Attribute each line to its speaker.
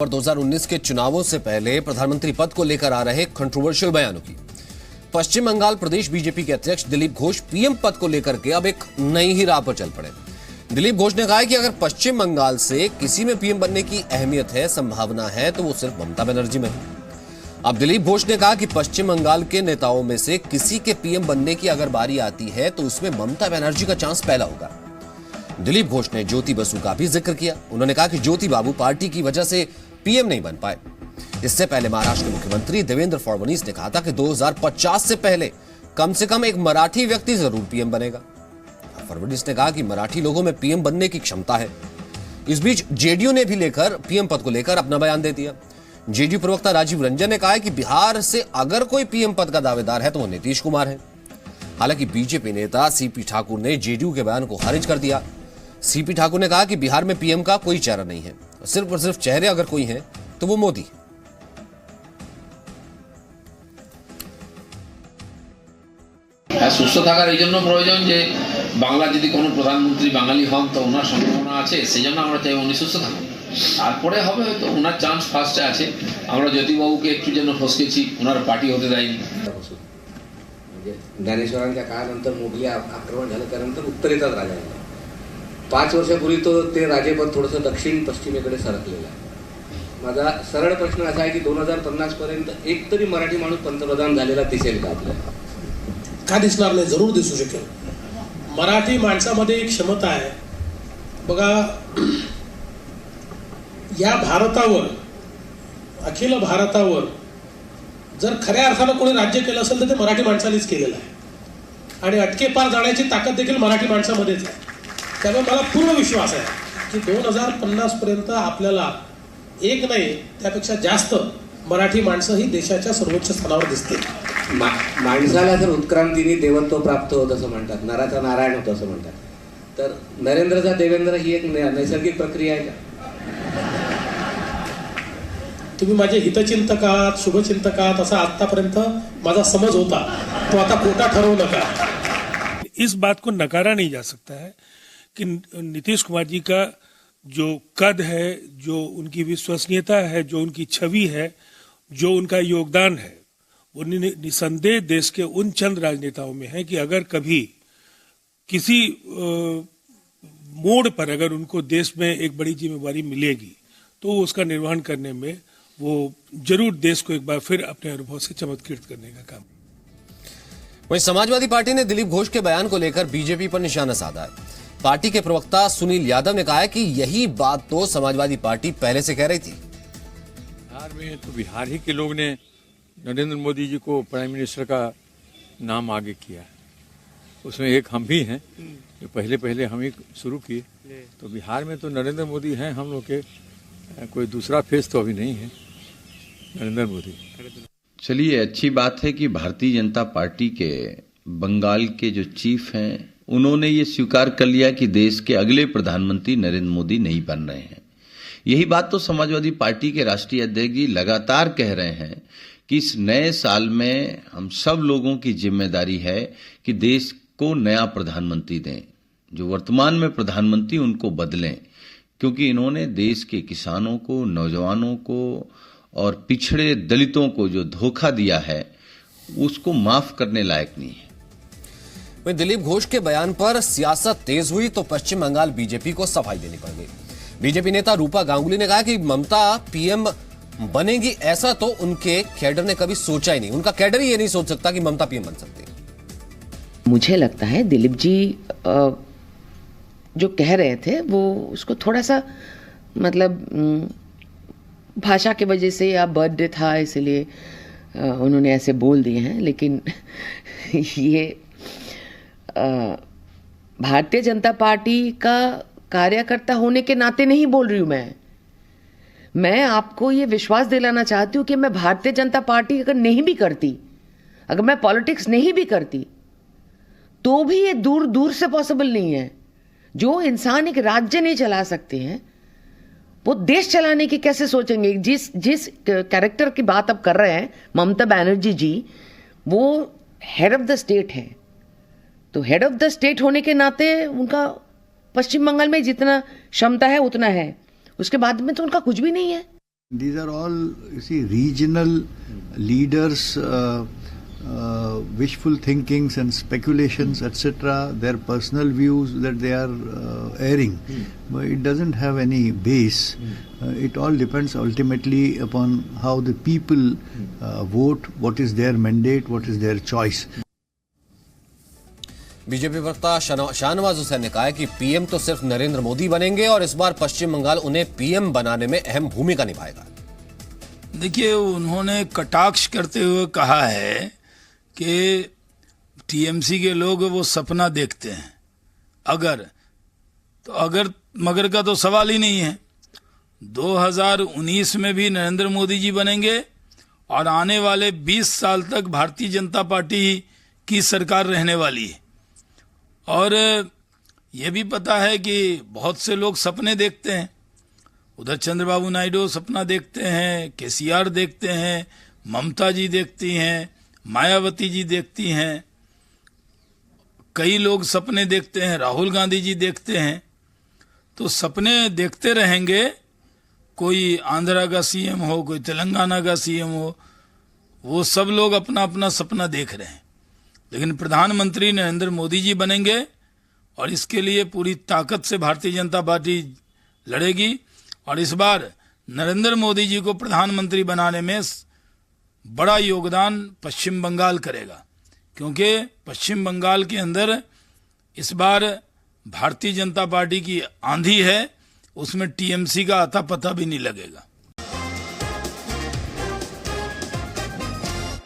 Speaker 1: और 2019 के चुनावों से पहले प्रधानमंत्री पद को लेकर आ रहे कंट्रोवर्शियल बयानों की पश्चिम बंगाल प्रदेश बीजेपी के अध्यक्ष दिलीप घोष पीएम पद को लेकर के अब एक नई ही राह पर चल पड़े। दिलीप घोष ने कहा है कि अगर पश्चिम बंगाल से किसी में पीएम बनने की अहमियत है, संभावना है, तो वो सिर्फ ममता बनर्जी में है। अब दिलीप घोष ने कहा कि पश्चिम बंगाल के नेताओं में से किसी के पीएम बनने की अगर बारी आती है तो उसमें ममता बनर्जी का चांस पहला होगा। दिलीप घोष ने ज्योति बसु का भी जिक्र किया। उन्होंने कहा कि ज्योति बाबू पार्टी की वजह से पीएम नहीं बन पाए। इससे पहले महाराष्ट्र के मुख्यमंत्री देवेंद्र फडणवीस ने कहा था कि 2050 से पहले कम से कम एक मराठी व्यक्ति जरूर पीएम बनेगा। फडणवीस ने कहा कि मराठी लोगों में पीएम बनने की क्षमता है। इस बीच जेडीयू ने भी लेकर पीएम पद को लेकर अपना बयान दे दिया। जेडीयू प्रवक्ता राजीव रंजन ने कहा है कि बिहार से अगर कोई पीएम पद का दावेदार है तो वो नीतीश कुमार है। हालांकि बीजेपी नेता सीपी ठाकुर ने जेडीयू के बयान को खारिज कर दिया। सीपी ठाकुर ने कहा कि बिहार में पीएम का कोई चेहरा नहीं है, सिर्फ और सिर्फ चेहरे अगर कोई हैं तो वो मोदी।
Speaker 2: সুস্থ থাকার এই জন্য প্রয়োজন যে বাংলা যদি কোনো প্রধানমন্ত্রী বাঙালি হন তো ওনার সম্ভাবনা আছে, সেই জন্য আমরা চাই উনি সুস্থ থাকুন। তারপরে হবে হয়তো ওনার চান্স ফার্স্টে আছে। আমরা জ্যোতিবাবুকে একটু জন্য ফসকেছি, ওনার পার্টি হতে দেয়নি।
Speaker 3: ज्ञानेश्वरांच्या काळानंतर मोगली आक्रमण झालं, त्यानंतर उत्तरेचाच राजा झाला। 5 वर्षापूर्वी तो ते राजेपद थोडंसं दक्षिण पश्चिमेकडे सरकलेलं आहे। माझा सरळ प्रश्न असा आहे की 2050 पर्यंत एक तरी मराठी माणूस पंतप्रधान झालेला दिसेल का आपल्याला?
Speaker 4: का दिसणार नाही? जरूर दिसू शकेल। मराठी माणसामध्ये एक क्षमता आहे बघा, या भारतावर, अखिल भारतावर जर खऱ्या अर्थानं कोणी राज्य केलं असेल तर ते मराठी माणसानेच केलेलं आहे आणि अटके पार जाण्याची ताकद देखील मराठी माणसामध्येच आहे। त्यामुळे मला पूर्ण विश्वास आहे की 2050 पर्यंत आपल्याला एक नाही त्यापेक्षा जास्त मराठी माणसं ही देशाच्या सर्वोच्च स्थानावर दिसतील।
Speaker 3: माणसाला जर उत्क्रांतीने देवत्व प्राप्त होत असं म्हणतात, नराचा नारायण होतो असं म्हणतात, तर नरेंद्रचा देवेंद्र ही एक नैसर्गिक प्रक्रिया आहे का?
Speaker 4: तुम्ही माझे हितचिंतक आहात, शुभचिंतक आहात असा आतापर्यंत माझा समज होता, तो आता खोटा ठरवू नका।
Speaker 5: इस बात को नकारा नहीं जा सकता है कि नीतीश कुमार जी का जो कद है, जो उनकी विश्वसनीयता है, जो उनकी छवि है, जो उनका योगदान है, वो निसंदेह देश के उन चंद राजनेताओं में है कि अगर कभी किसी मोड़ पर अगर उनको देश में एक बड़ी जिम्मेवारी मिलेगी तो उसका निर्वहन करने में वो जरूर देश को एक बार फिर अपने अनुभव से चमत्कृत करने का काम।
Speaker 1: वहीं समाजवादी पार्टी ने दिलीप घोष के बयान को लेकर बीजेपी पर निशाना साधा है। पार्टी के प्रवक्ता सुनील यादव ने कहा है कि यही बात तो समाजवादी पार्टी पहले से कह रही थी।
Speaker 6: बिहार में तो बिहार ही के लोग ने नरेंद्र मोदी जी को प्राइम मिनिस्टर का नाम आगे किया है। उसमें एक हम भी हैं जो पहले हम ही शुरू किए। तो बिहार में तो नरेंद्र मोदी हैं हम लोग के, कोई दूसरा फेस तो अभी नहीं है नरेंद्र मोदी।
Speaker 7: चलिए, अच्छी बात है कि भारतीय जनता पार्टी के बंगाल के जो चीफ हैं उन्होंने ये स्वीकार कर लिया कि देश के अगले प्रधानमंत्री नरेंद्र मोदी नहीं बन रहे हैं। यही बात तो समाजवादी पार्टी के राष्ट्रीय अध्यक्ष जी लगातार कह रहे हैं कि इस नए साल में हम सब लोगों की जिम्मेदारी है कि देश को नया प्रधानमंत्री दें, जो वर्तमान में प्रधानमंत्री उनको बदलें, क्योंकि इन्होंने देश के किसानों को, नौजवानों को और पिछड़े दलितों को जो धोखा दिया है उसको माफ करने लायक नहीं है।
Speaker 1: वहीं दिलीप घोष के बयान पर सियासत तेज हुई तो पश्चिम बंगाल बीजेपी को सफाई देनी पड़ गई। बीजेपी नेता रूपा गांगुली ने कहा कि ममता पीएम बनेगी ऐसा तो उनके कैडर ने कभी सोचा ही नहीं। उनका कैडर ही ये नहीं सोच सकता कि ममता पीएम बन सकती है।
Speaker 8: मुझे लगता है दिलीप जी जो कह रहे थे वो उसको थोड़ा सा मतलब भाषा की वजह से या बर्थडे था इसलिए उन्होंने ऐसे बोल दिए हैं, लेकिन ये भारतीय जनता पार्टी का कार्यकर्ता होने के नाते नहीं बोल रही हूं। मैं आपको ये विश्वास दिलाना चाहती हूं कि मैं भारतीय जनता पार्टी अगर नहीं भी करती, अगर मैं पॉलिटिक्स नहीं भी करती, तो भी ये दूर दूर से पॉसिबल नहीं है। जो इंसान एक राज्य नहीं चला सकते हैं वो देश चलाने की कैसे सोचेंगे? जिस कैरेक्टर की बात आप कर रहे हैं, ममता बनर्जी जी, वो हेड ऑफ द स्टेट है। तो हेड ऑफ द स्टेट होने के नाते उनका पश्चिम बंगाल में जितना क्षमता है उतना है, उसके बाद में तो उनका कुछ भी नहीं है।
Speaker 9: These are all, you see, regional leaders, wishful thinkings and speculations, etc. Their personal views that they are airing, but it doesn't have any base. It all depends ultimately upon how the people vote, what is their mandate, what is their choice.
Speaker 1: BJP प्रवक्ता शाहनवाज हुसैन ने कहा है कि PM तो सिर्फ नरेंद्र मोदी बनेंगे और इस बार पश्चिम बंगाल उन्हें पीएम बनाने में अहम भूमिका निभाएगा।
Speaker 10: देखिए, उन्होंने कटाक्ष करते हुए कहा है कि टीएमसी के लोग वो सपना देखते हैं। अगर मगर का तो सवाल ही नहीं है। 2019 में भी नरेंद्र मोदी जी बनेंगे और आने वाले 20 साल तक भारतीय जनता पार्टी की सरकार रहने वाली है। और ये भी पता है कि बहुत से लोग सपने देखते हैं। उधर चंद्रबाबू नायडू सपना देखते हैं, केसीआर देखते हैं, ममता जी देखती हैं, मायावती जी देखती हैं, कई लोग सपने देखते हैं, राहुल गांधी जी देखते हैं। तो सपने देखते रहेंगे, कोई आंध्रा का सीएम हो, कोई तेलंगाना का सीएम हो, वो सब लोग अपना अपना सपना देख रहे हैं। लेकिन प्रधानमंत्री नरेंद्र मोदी जी बनेंगे और इसके लिए पूरी ताकत से भारतीय जनता पार्टी लड़ेगी। और इस बार नरेंद्र मोदी जी को प्रधानमंत्री बनाने में बड़ा योगदान पश्चिम बंगाल करेगा, क्योंकि पश्चिम बंगाल के अंदर इस बार भारतीय जनता पार्टी की आंधी है, उसमें टीएमसी का आता पता भी नहीं लगेगा।